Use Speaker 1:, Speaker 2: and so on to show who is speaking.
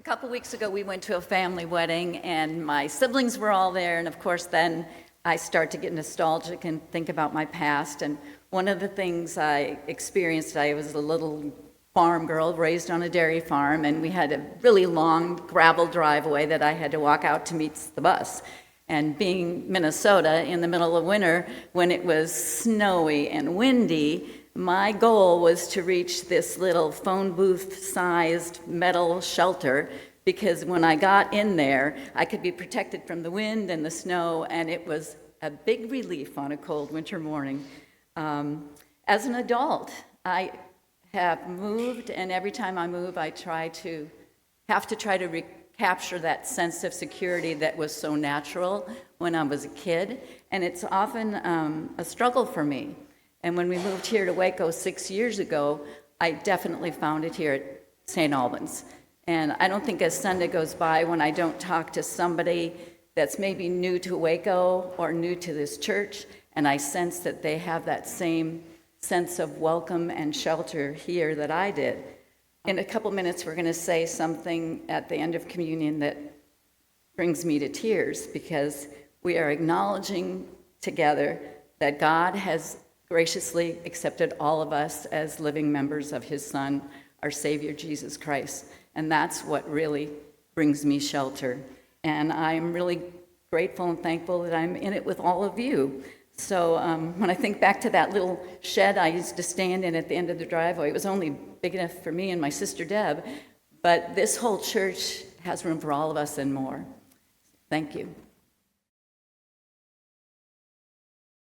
Speaker 1: A couple weeks ago, we went to a family wedding, and my siblings were all there, and of course, then I start to get nostalgic and think about my past. And one of the things I experienced, I was a little farm girl raised on a dairy farm, and we had a really long gravel driveway that I had to walk out to meet the bus. And being Minnesota in the middle of winter, when it was snowy and windy, my goal was to reach this little phone booth-sized metal shelter, because when I got in there, I could be protected from the wind and the snow, and it was a big relief on a cold winter morning. As an adult, I have moved, and every time I move, I have to try to recapture that sense of security that was so natural when I was a kid, and it's often a struggle for me. And when we moved here to Waco 6 years ago, I definitely found it here at St. Albans. And I don't think a Sunday goes by when I don't talk to somebody that's maybe new to Waco or new to this church, and I sense that they have that same sense of welcome and shelter here that I did. In a couple minutes, we're going to say something at the end of communion that brings me to tears, because we are acknowledging together that God has graciously accepted all of us as living members of his Son, our Savior, Jesus Christ. And that's what really brings me shelter. And I'm really grateful and thankful that I'm in it with all of you. So when I think back to that little shed I used to stand in at the end of the driveway, it was only big enough for me and my sister Deb, but this whole church has room for all of us and more. Thank you.